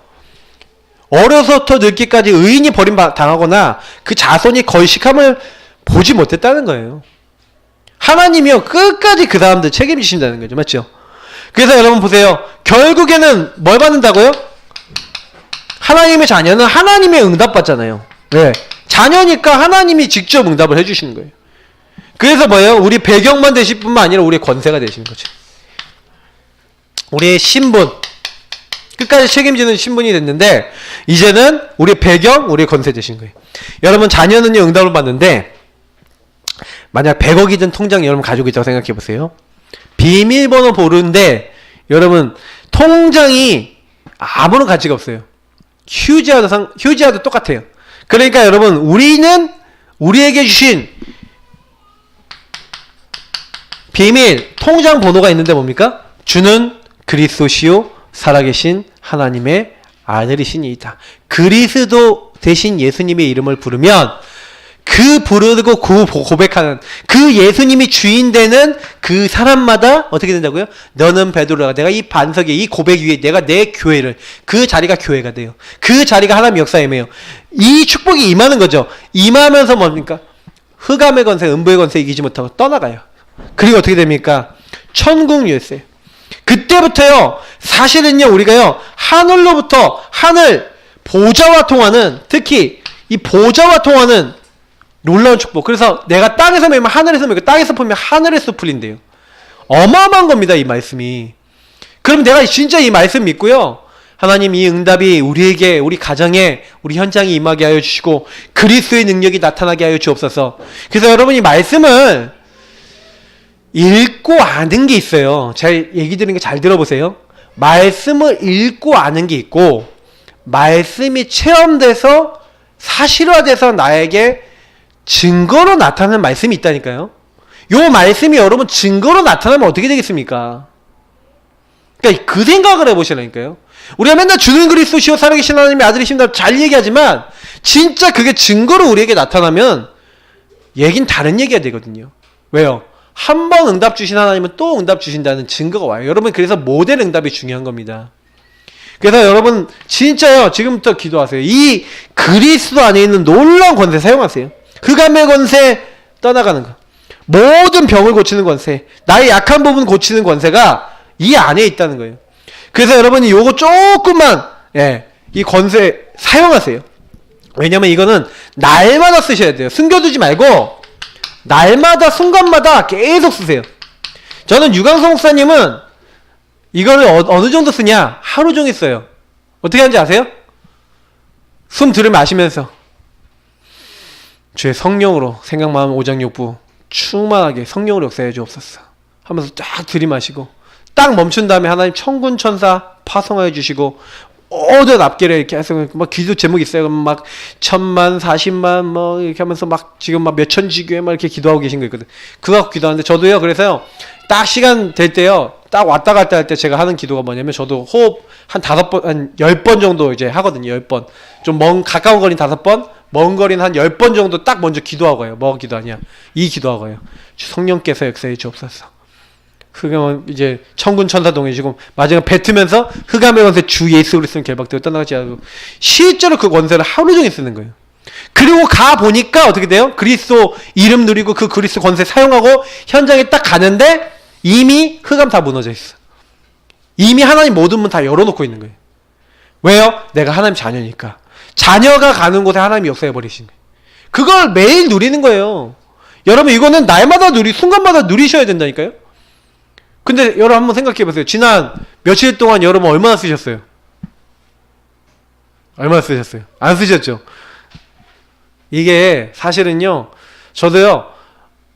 어려서부터 늙기까지 의인이 버림당하거나 그 자손이 걸식함을 보지 못했다는 거예요. 하나님이요 끝까지 그 사람들 책임지신다는 거죠. 맞죠? 그래서 여러분 보세요. 결국에는 뭘 받는다고요? 하나님의 자녀는 하나님의 응답 받잖아요. 네. 자녀니까 하나님이 직접 응답을 해주시는 거예요. 그래서 뭐예요? 우리 배경만 되실 뿐만 아니라 우리의 권세가 되시는 거죠. 우리의 신분, 끝까지 책임지는 신분이 됐는데 이제는 우리의 배경, 우리의 권세 되신 거예요. 여러분 자녀는요 응답을 받는데 만약 100억이 든 통장 여러분 가지고 있다고 생각해 보세요. 비밀번호 모르는데 여러분 통장이 아무런 가치가 없어요. 휴지와도 똑같아요. 그러니까 여러분 우리는 우리에게 주신 비밀 통장 번호가 있는데 뭡니까? 주는 그리스도시요 살아계신 하나님의 아들이시니이다. 그리스도 대신 예수님의 이름을 부르면 그 부르고 고백하는 그 예수님이 주인 되는 그 사람마다 어떻게 된다고요? 너는 베드로라. 내가 이 반석에 이 고백 위에 내가 내 교회를 그 자리가 교회가 돼요. 그 자리가 하나님의 역사임이에요. 이 축복이 임하는 거죠. 임하면서 뭡니까? 흑암의 권세, 음부의 권세 이기지 못하고 떠나가요. 그리고 어떻게 됩니까? 천국 열쇠. 그때부터요. 사실은요 우리가요 하늘로부터 하늘 보좌와 통하는 특히 이 보좌와 통하는 놀라운 축복. 그래서 내가 땅에서 매면 하늘에서 매고 땅에서 풀면 하늘에서 풀린대요. 어마어마한 겁니다 이 말씀이. 그럼 내가 진짜 이 말씀 믿고요 하나님 이 응답이 우리에게 우리 가정에 우리 현장에 임하게 하여 주시고 그리스도의 능력이 나타나게 하여 주옵소서. 그래서 여러분이 말씀을 읽고 아는 게 있어요. 제가 얘기 드리는 거 잘 들어보세요. 말씀을 읽고 아는 게 있고 말씀이 체험돼서 사실화돼서 나에게 증거로 나타나는 말씀이 있다니까요. 요 말씀이 여러분 증거로 나타나면 어떻게 되겠습니까? 그러니까 그 생각을 해보시라니까요. 우리가 맨날 주는 그리스도시요 살아계신 하나님의 아들이신다 잘 얘기하지만 진짜 그게 증거로 우리에게 나타나면 얘긴 다른 얘기가 되거든요. 왜요? 한 번 응답 주신 하나님은 또 응답 주신다는 증거가 와요. 여러분 그래서 모델 응답이 중요한 겁니다. 그래서 여러분 진짜요 지금부터 기도하세요. 이 그리스도 안에 있는 놀라운 권세 사용하세요. 흑암의 권세 떠나가는 거, 모든 병을 고치는 권세, 나의 약한 부분 고치는 권세가 이 안에 있다는 거예요. 그래서 여러분이 요거 조금만 이 권세 사용하세요. 왜냐면 이거는 날마다 쓰셔야 돼요. 숨겨두지 말고 날마다 순간마다 계속 쓰세요. 저는 유광성 목사님은 이거를 어느 정도 쓰냐? 하루 종일 써요. 어떻게 하는지 아세요? 숨 들이마시면서 주의 성령으로 생각, 마음, 오장, 욕부 충만하게 성령으로 역사해 주옵소서 하면서 쫙 들이마시고 딱 멈춘 다음에 하나님 천군 천사 파송하여 주시고 모든 앞길에 이렇게 해서 막 기도 제목이 있어요. 막 1000만, 40만 뭐 이렇게 하면서 막 지금 막 몇천 지교에 막 이렇게 기도하고 계신 거 있거든. 그거 갖고 기도하는데 저도요. 그래서요. 딱 시간 될 때요. 딱 왔다 갔다 할 때 제가 하는 기도가 뭐냐면 저도 호흡 한 5번, 한 10번 정도 이제 하거든요. 10번. 좀 가까운 거리는 5번, 먼 거리는 한 10번 정도 딱 먼저 기도하고 해요. 뭐 기도하냐? 이 기도하고 해요. 성령께서 역사해 주옵소서. 흑암은 이제 천군 천사 동해지고 마지막 뱉으면서 흑암의 권세 주 예수 그리스도는 결박되고 떠나가지 않고 실제로 그 권세를 하루 종일 쓰는 거예요. 그리고 가 보니까 어떻게 돼요? 그리스도 이름 누리고 그 그리스도 권세 사용하고 현장에 딱 가는데 이미 흑암 다 무너져 있어. 이미 하나님 모든 문 다 열어놓고 있는 거예요. 왜요? 내가 하나님 자녀니까. 자녀가 가는 곳에 하나님이 역사해 버리신 거예요. 그걸 매일 누리는 거예요. 여러분 이거는 날마다 순간마다 누리셔야 된다니까요. 근데 여러분 한번 생각해 보세요. 지난 며칠 동안 여러분 얼마나 쓰셨어요? 얼마나 쓰셨어요? 안 쓰셨죠? 이게 사실은요. 저도요.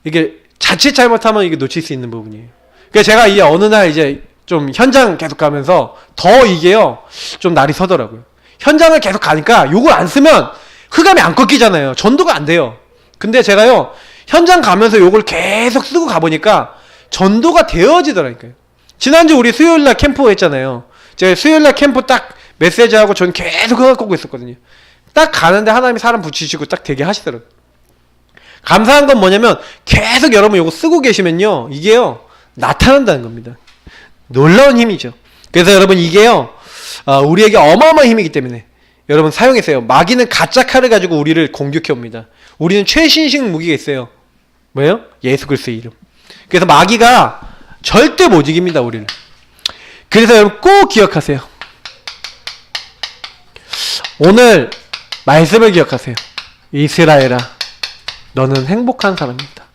이게 자칫 잘못하면 이게 놓칠 수 있는 부분이에요. 그러니까 제가 이제 어느 날 이제 좀 현장 계속 가면서 더 이게요 좀 날이 서더라고요. 현장을 계속 가니까 요걸 안 쓰면 흑암이 안 꺾이잖아요. 전도가 안 돼요. 근데 제가요 현장 가면서 요걸 계속 쓰고 가보니까 전도가 되어지더라니까요. 지난주 우리 수요일날 캠프 했잖아요. 제가 수요일날 캠프 딱 메시지하고 전 계속 흑암 꺾고 있었거든요. 딱 가는데 하나님이 사람 붙이시고 딱 되게 하시더라고요. 감사한 건 뭐냐면 계속 여러분 요거 쓰고 계시면요 이게요 나타난다는 겁니다. 놀라운 힘이죠. 그래서 여러분 이게요 우리에게 어마어마한 힘이기 때문에 여러분 사용했어요. 마귀는 가짜 칼을 가지고 우리를 공격해 옵니다. 우리는 최신식 무기가 있어요. 뭐예요? 예수 그리스도의 이름. 그래서 마귀가 절대 못 이깁니다 우리를. 그래서 여러분 꼭 기억하세요. 오늘 말씀을 기억하세요. 이스라엘아 너는 행복한 사람이다.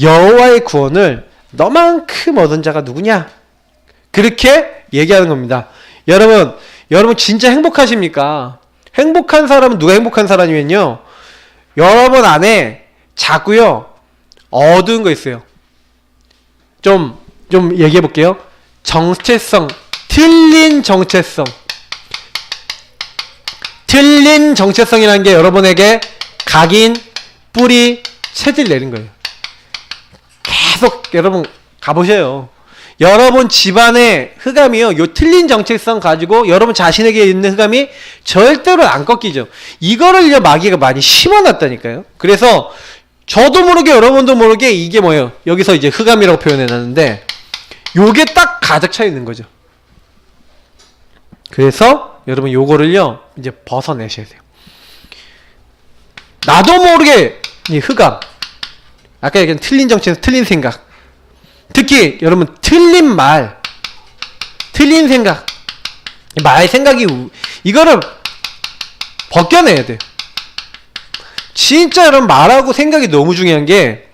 여호와의 구원을 너만큼 얻은 자가 누구냐? 그렇게 얘기하는 겁니다. 여러분 진짜 행복하십니까? 행복한 사람은 누가 행복한 사람이면요 여러분 안에 자꾸요 어두운 거 있어요. 좀 얘기해 볼게요. 정체성, 틀린 정체성. 틀린 정체성이라는 게 여러분에게 각인, 뿌리, 체질 내린 거예요. 계속 여러분 가보세요. 여러분 집안의 흑암이요 요 틀린 정체성 가지고 여러분 자신에게 있는 흑암이 절대로 안 꺾이죠. 이거를 마귀가 많이 심어놨다니까요. 그래서 저도 모르게 여러분도 모르게 이게 뭐예요? 여기서 이제 흑암이라고 표현해놨는데 요게 딱 가득 차 있는 거죠. 그래서 여러분 요거를요 이제 벗어내셔야 돼요. 나도 모르게 이 흑암, 아까 얘기한 틀린 정체성, 틀린 생각, 특히 여러분 틀린 말, 틀린 생각, 말 생각이 이거를 벗겨내야 돼요. 진짜 여러분 말하고 생각이 너무 중요한 게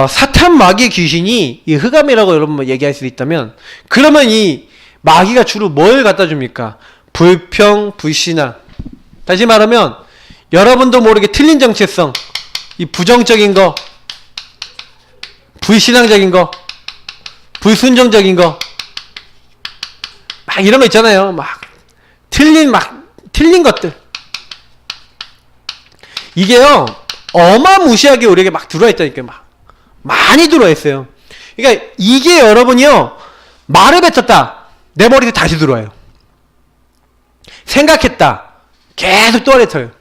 사탄 마귀 귀신이 이 흑암이라고 여러분 얘기할 수 있다면 그러면 이 마귀가 주로 뭘 갖다 줍니까? 불평, 불신앙. 다시 말하면 여러분도 모르게 틀린 정체성, 이 부정적인 거, 불신앙적인 거, 불순종적인 거, 막 이런 거 있잖아요. 막 틀린 것들. 이게요 어마무시하게 우리에게 막 들어와 있다니까요. 막 많이 들어와 있어요. 그러니까 이게 여러분이요 말을 뱉었다 내 머리에 다시 들어와요. 생각했다 계속 떠올려요.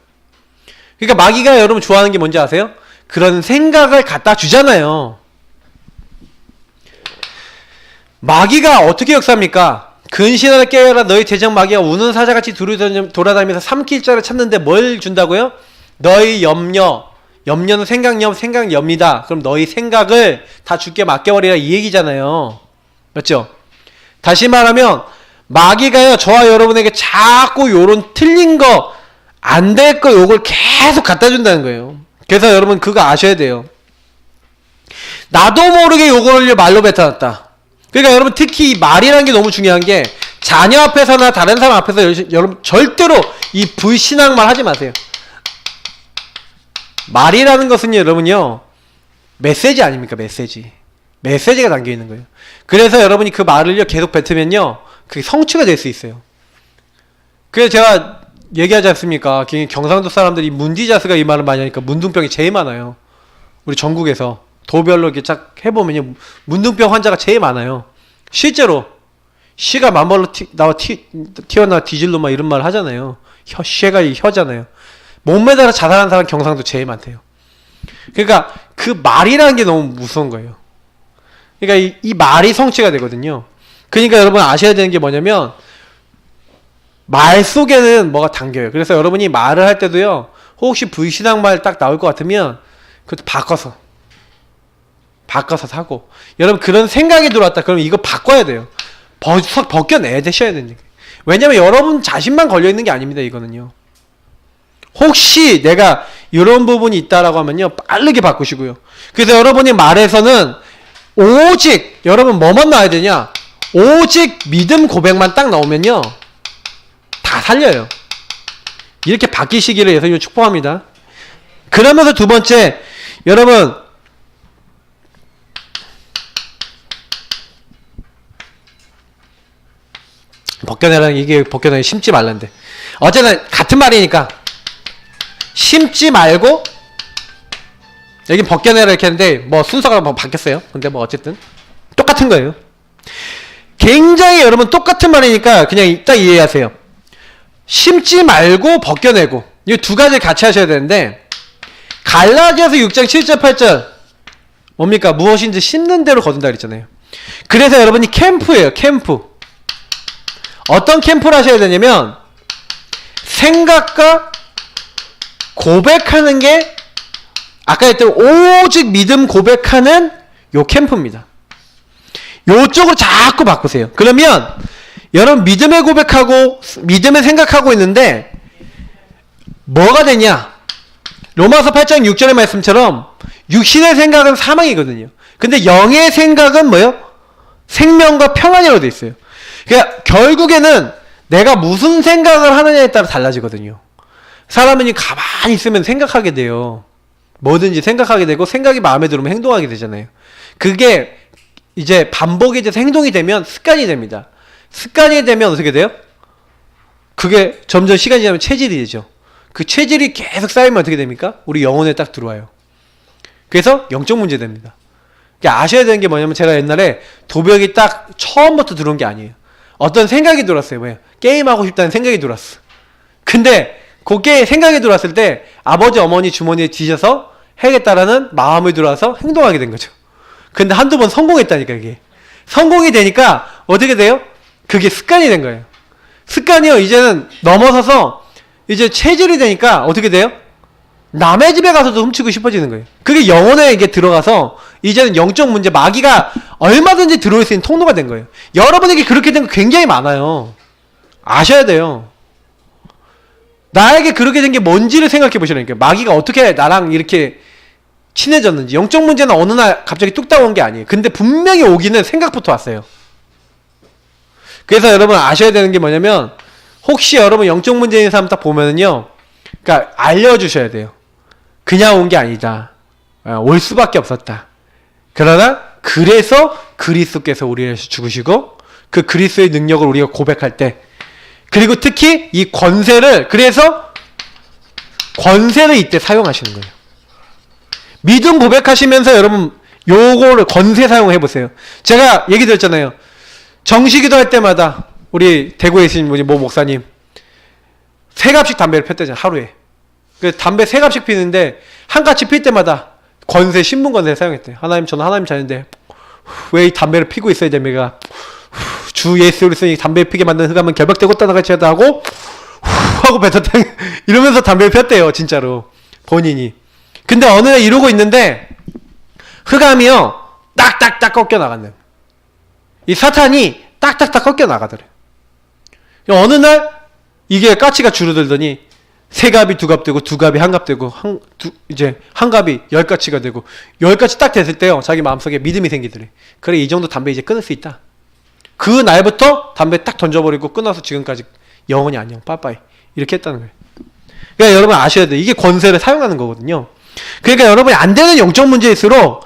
그러니까 마귀가 여러분 좋아하는 게 뭔지 아세요? 그런 생각을 갖다 주잖아요. 마귀가 어떻게 역사합니까? 근신하라 깨어라 너희 대적 마귀가 우는 사자같이 돌아다니면서 삼킬 자를 찾는데 뭘 준다고요? 너희 염려는 생각염이다. 그럼 너희 생각을 다 주께 맡겨버리라 이 얘기잖아요. 맞죠? 다시 말하면 마귀가요 저와 여러분에게 자꾸 요런 틀린 거 안 될 거 요걸 계속 갖다 준다는 거예요. 그래서 여러분 그거 아셔야 돼요. 나도 모르게 요거를 말로 뱉어놨다. 그러니까 여러분 특히 이 말이라는 게 너무 중요한 게 자녀 앞에서나 다른 사람 앞에서 여러분 절대로 이 불신앙 말 하지 마세요. 말이라는 것은요 여러분요 메시지 아닙니까? 메시지가 담겨있는 거예요. 그래서 여러분이 그 말을요 계속 뱉으면요 그게 성취가 될 수 있어요. 그래서 제가 얘기하지 않습니까? 경상도 사람들이 문디자스가 이 말을 많이 하니까 문둥병이 제일 많아요. 우리 전국에서 도별로 이렇게 쫙 해보면요 문둥병 환자가 제일 많아요. 실제로 시가 만벌로 튀어나와 뒤질로 막 이런 말 하잖아요. 시가 혀잖아요. 몸매다가 자살한 사람 경상도 제일 많대요. 그러니까 그 말이라는 게 너무 무서운 거예요. 그러니까 이 말이 성취가 되거든요. 그러니까 여러분 아셔야 되는 게 뭐냐면 말 속에는 뭐가 담겨요. 그래서 여러분이 말을 할 때도요 혹시 불신앙 말 딱 나올 것 같으면 그것도 바꿔서 하고 여러분 그런 생각이 들어왔다 그러면 이거 바꿔야 돼요. 벗겨내야 되셔야 되는 거예요. 왜냐면 여러분 자신만 걸려있는 게 아닙니다. 이거는요 혹시 내가 이런 부분이 있다라고 하면요 빠르게 바꾸시고요. 그래서 여러분이 말에서는 오직 여러분 뭐만 나와야 되냐 오직 믿음 고백만 딱 나오면요 다 살려요. 이렇게 바뀌시기를 예수님 축복합니다. 그러면서 두 번째 여러분 벗겨내라는 이게 벗겨내 심지 말란데. 어쨌든 같은 말이니까 심지 말고 여긴 벗겨내라 이렇게 했는데 뭐 순서가 뭐 바뀌었어요. 근데 뭐 어쨌든 똑같은 거예요. 굉장히 여러분 똑같은 말이니까 그냥 딱 이해하세요. 심지 말고 벗겨내고 이 두 가지 같이 하셔야 되는데 갈라디아서 6장 7절 8절 뭡니까? 무엇인지 심는 대로 거둔다 그랬잖아요. 그래서 여러분이 캠프예요. 캠프. 어떤 캠프를 하셔야 되냐면 생각과 고백하는 게 아까 했던 오직 믿음 고백하는 요 캠프입니다. 요쪽으로 자꾸 바꾸세요. 그러면 여러분 믿음의 고백하고 믿음의 생각하고 있는데 뭐가 되냐? 로마서 8장 6절의 말씀처럼 육신의 생각은 사망이거든요. 근데 영의 생각은 뭐예요? 생명과 평안이라고 돼 있어요. 그러니까 결국에는 내가 무슨 생각을 하느냐에 따라 달라지거든요. 사람은 가만히 있으면 생각하게 돼요. 뭐든지 생각하게 되고 생각이 마음에 들으면 행동하게 되잖아요. 그게 이제 반복이 돼서 행동이 되면 습관이 됩니다. 습관이 되면 어떻게 돼요? 그게 점점 시간이 지나면 체질이 되죠. 그 체질이 계속 쌓이면 어떻게 됩니까? 우리 영혼에 딱 들어와요. 그래서 영적 문제 됩니다. 아셔야 되는 게 뭐냐면 제가 옛날에 도벽이 딱 처음부터 들어온 게 아니에요. 어떤 생각이 들었어요. 뭐예요? 게임하고 싶다는 생각이 들었어. 근데 그게 생각이 들어왔을 때 아버지 어머니 주머니에 뒤져서 해야겠다라는 마음이 들어와서 행동하게 된 거죠. 근데 한두 번 성공했다니까 이게. 성공이 되니까 어떻게 돼요? 그게 습관이 된 거예요. 습관이요. 이제는 넘어서서 이제 체질이 되니까 어떻게 돼요? 남의 집에 가서도 훔치고 싶어지는 거예요. 그게 영혼에 이게 들어가서 이제는 영적 문제, 마귀가 얼마든지 들어올 수 있는 통로가 된 거예요. 여러분에게 그렇게 된 거 굉장히 많아요. 아셔야 돼요. 나에게 그렇게 된 게 뭔지를 생각해 보시라니까요. 마귀가 어떻게 나랑 이렇게 친해졌는지. 영적 문제는 어느 날 갑자기 뚝딱 온 게 아니에요. 근데 분명히 오기는 생각부터 왔어요. 그래서 여러분 아셔야 되는 게 뭐냐면 혹시 여러분 영적 문제 있는 사람 딱 보면은요, 그러니까 알려주셔야 돼요. 그냥 온 게 아니다. 올 수밖에 없었다. 그러나 그래서 그리스도께서 우리를 위해서 죽으시고 그 그리스도의 능력을 우리가 고백할 때, 그리고 특히 이 권세를, 그래서 권세를 이때 사용하시는 거예요. 믿음 고백하시면서 여러분 요거를 권세 사용해 보세요. 제가 얘기 드렸잖아요. 정시기도 할 때마다 우리 대구에 계신 분이 모 목사님 세 갑씩 담배를 폈대잖아요. 하루에. 그 담배 세 갑씩 피는데 한 갑씩 필 때마다 권세, 신분 권세를 사용했대요. 하나님, 저는 하나님 자녀인데 왜 이 담배를 피고 있어야 됩니까? 주 예수 그리스도니 담배 피게 만든 흑암은 결박되고 떠나가지 하다 하고 하고 뱉었다 이러면서 담배를 폈대요. 진짜로 본인이. 근데 어느 날 이러고 있는데 흑암이요 딱딱딱 꺾여 나갔네. 이 사탄이 딱딱딱 꺾여 나가더래. 어느 날 이게 가치가 줄어들더니 세 갑이 두 갑 되고 두 갑이 한 갑 되고 이제 한 갑이 열 가치가 되고 열 가치 딱 됐을 때요 자기 마음속에 믿음이 생기더래. 그래, 이 정도 담배 이제 끊을 수 있다. 그 날부터 담배 딱 던져버리고 끊어서 지금까지 영원히 안녕 빠빠이 이렇게 했다는 거예요. 그러니까 여러분 아셔야 돼요. 이게 권세를 사용하는 거거든요. 그러니까 여러분이 안 되는 영적 문제일수록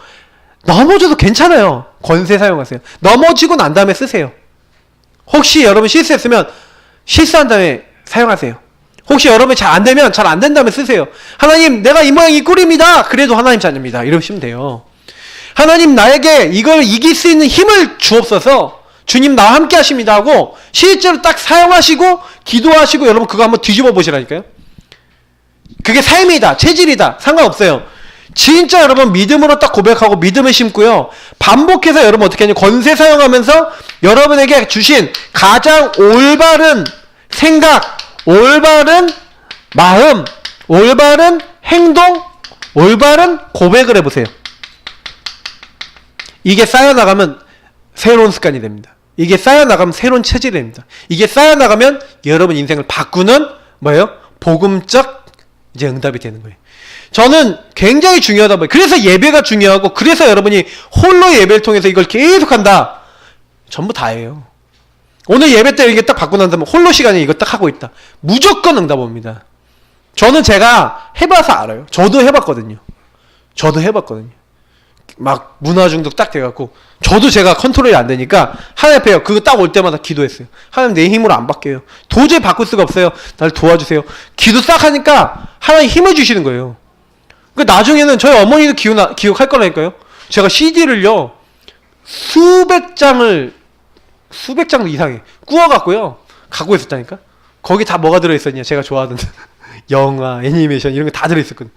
넘어져도 괜찮아요. 권세 사용하세요. 넘어지고 난 다음에 쓰세요. 혹시 여러분 실수했으면 실수한 다음에 사용하세요. 혹시 여러분이 잘 안 되면 잘 안 된 다음에 쓰세요. 하나님, 내가 이 모양 이 꼴입니다. 그래도 하나님 자녀입니다. 이러시면 돼요. 하나님, 나에게 이걸 이길 수 있는 힘을 주옵소서. 주님 나와 함께 하십니다 하고 실제로 딱 사용하시고 기도하시고 여러분 그거 한번 뒤집어 보시라니까요. 그게 삶이다, 체질이다, 상관없어요. 진짜 여러분 믿음으로 딱 고백하고 믿음을 심고요. 반복해서 여러분 어떻게 하냐, 권세 사용하면서 여러분에게 주신 가장 올바른 생각, 올바른 마음, 올바른 행동, 올바른 고백을 해보세요. 이게 쌓여나가면 새로운 습관이 됩니다. 이게 쌓여나가면 새로운 체질이 됩니다. 이게 쌓여나가면 여러분 인생을 바꾸는 뭐예요? 복음적 이제 응답이 되는 거예요. 저는 굉장히 중요하다고 봐요. 그래서 예배가 중요하고, 그래서 여러분이 홀로 예배를 통해서 이걸 계속한다. 전부 다예요. 오늘 예배 때 이게 딱 받고 난 다음에 홀로 시간에 이거 딱 하고 있다. 무조건 응답 옵니다. 저는 제가 해봐서 알아요. 저도 해봤거든요. 막 문화 중독 딱 돼갖고 저도 제가 컨트롤이 안 되니까 하나님 앞에 그거 딱 올 때마다 기도했어요. 하나님 내 힘으로 안 바뀌어요. 도저히 바꿀 수가 없어요. 날 도와주세요. 기도 딱 하니까 하나님 힘을 주시는 거예요. 그러니까 나중에는 저희 어머니도 기억할 거라니까요. 제가 CD를요 수백 장도 이상해 구워갖고요 갖고 있었다니까. 거기 다 뭐가 들어있었냐, 제가 좋아하는 영화, 애니메이션 이런 거 다 들어있었거든.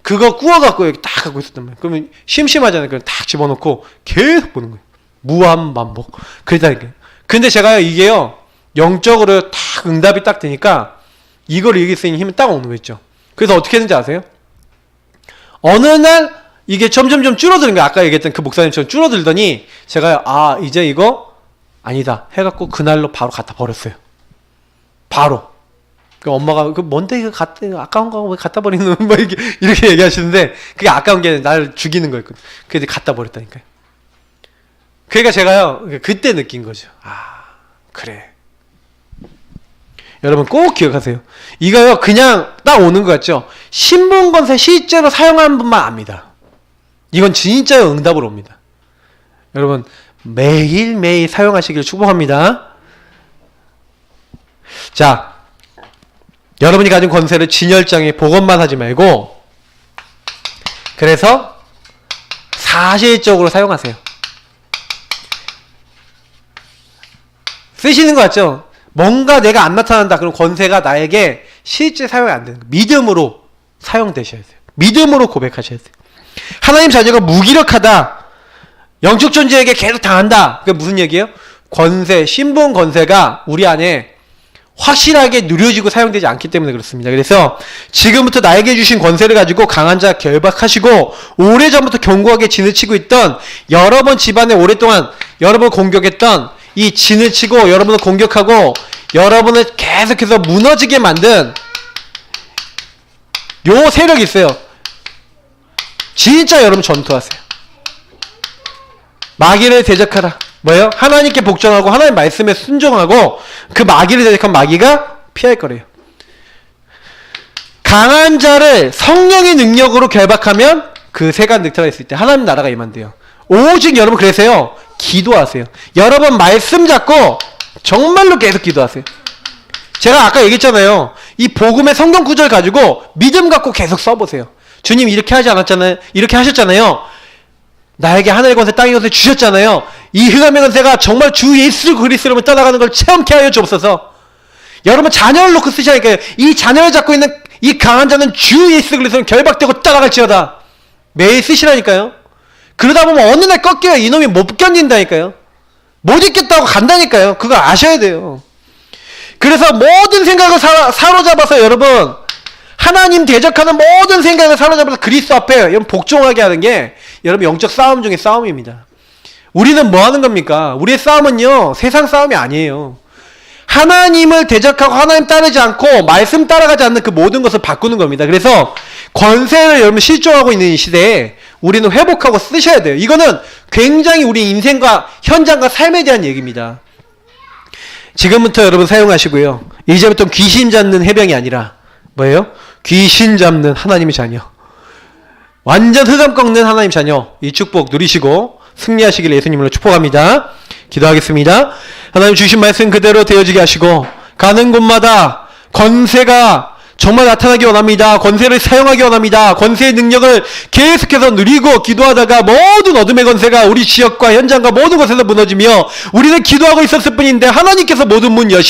그거 구워갖고 여기 딱 갖고 있었단 말이야. 그러면 심심하잖아요. 그럼 딱 집어넣고 계속 보는 거예요. 무한 반복. 그러다니까요. 근데 제가요 이게요 영적으로 딱 응답이 딱 되니까 이걸 이길 수 있는 힘을 딱 얻는 거 있죠. 그래서 어떻게 했는지 아세요? 어느 날 이게 점점점 줄어드는 거야. 아까 얘기했던 그 목사님처럼 줄어들더니 제가 이제 이거 아니다 해갖고 그날로 바로 갖다 버렸어요. 바로. 그 엄마가 그 뭔데 이거 아까운 거 왜 갖다 버리는 뭐 이렇게 얘기하시는데 그게 아까운 게 나를 죽이는 거였거든. 그래서 갖다 버렸다니까요. 그러니까 제가요 그때 느낀 거죠. 그래. 여러분 꼭 기억하세요. 이거요 그냥 딱 오는 것 같죠. 신분건세 실제로 사용하는 분만 압니다. 이건 진짜 응답으로 옵니다. 여러분 매일매일 사용하시길 축복합니다. 자, 여러분이 가진 권세를 진열장에 복원만 하지 말고 그래서 사실적으로 사용하세요. 쓰시는 거 같죠? 뭔가 내가 안 나타난다. 그럼 권세가 나에게 실제 사용이 안 되는 거예요. 믿음으로 사용되셔야 돼요. 믿음으로 고백하셔야 돼요. 하나님 자녀가 무기력하다. 영적 존재에게 계속 당한다. 그게 무슨 얘기예요? 권세, 신분 권세가 우리 안에 확실하게 누려지고 사용되지 않기 때문에 그렇습니다. 그래서 지금부터 나에게 주신 권세를 가지고 강한 자 결박하시고 오래전부터 견고하게 진을 치고 있던 여러 번 집안에 오랫동안 여러분을 공격했던 이 진을 치고 여러분을 공격하고 여러분을 계속해서 무너지게 만든 요 세력이 있어요. 진짜 여러분 전투하세요. 마귀를 대적하라. 뭐예요? 하나님께 복종하고 하나님 말씀에 순종하고 그 마귀를 대적한 마귀가 피할 거래요. 강한 자를 성령의 능력으로 결박하면 그 세가 늑타가 있을 때 하나님 나라가 임한대요. 오직 여러분 그래서요 기도하세요. 여러분 말씀 잡고 정말로 계속 기도하세요. 제가 아까 얘기했잖아요. 이 복음의 성경 구절 가지고 믿음 갖고 계속 써보세요. 주님 이렇게 하지 않았잖아요. 이렇게 하셨잖아요. 나에게 하늘의 권세 땅의 권세 주셨잖아요. 이 흑암의 권세가 정말 주 예수 그리스도로 떠나가는 걸 체험케 하여 주옵소서. 여러분 자녀를 놓고 쓰시라니까요. 이 자녀를 잡고 있는 이 강한 자는 주 예수 그리스도로 결박되고 떠나갈지어다. 매일 쓰시라니까요. 그러다 보면 어느 날 꺾여요. 이놈이 못 견딘다니까요. 못 있겠다고 간다니까요. 그거 아셔야 돼요. 그래서 모든 생각을 사로잡아서 여러분 하나님 대적하는 모든 생각을 사로잡아서 그리스도 앞에 여러분 복종하게 하는 게 여러분 영적 싸움 중에 싸움입니다. 우리는 뭐 하는 겁니까? 우리의 싸움은요 세상 싸움이 아니에요. 하나님을 대적하고 하나님 따르지 않고 말씀 따라가지 않는 그 모든 것을 바꾸는 겁니다. 그래서 권세를 여러분 실종하고 있는 이 시대에 우리는 회복하고 쓰셔야 돼요. 이거는 굉장히 우리 인생과 현장과 삶에 대한 얘기입니다. 지금부터 여러분 사용하시고요. 이제부터 귀신 잡는 해병이 아니라 뭐예요? 귀신 잡는 하나님의 자녀. 완전 흑암 꺾는 하나님 자녀. 이 축복 누리시고 승리하시길 예수님으로 축복합니다. 기도하겠습니다. 하나님 주신 말씀 그대로 되어지게 하시고 가는 곳마다 권세가 정말 나타나기 원합니다. 권세를 사용하기 원합니다. 권세의 능력을 계속해서 누리고 기도하다가 모든 어둠의 권세가 우리 지역과 현장과 모든 곳에서 무너지며 우리는 기도하고 있었을 뿐인데 하나님께서 모든 문 여시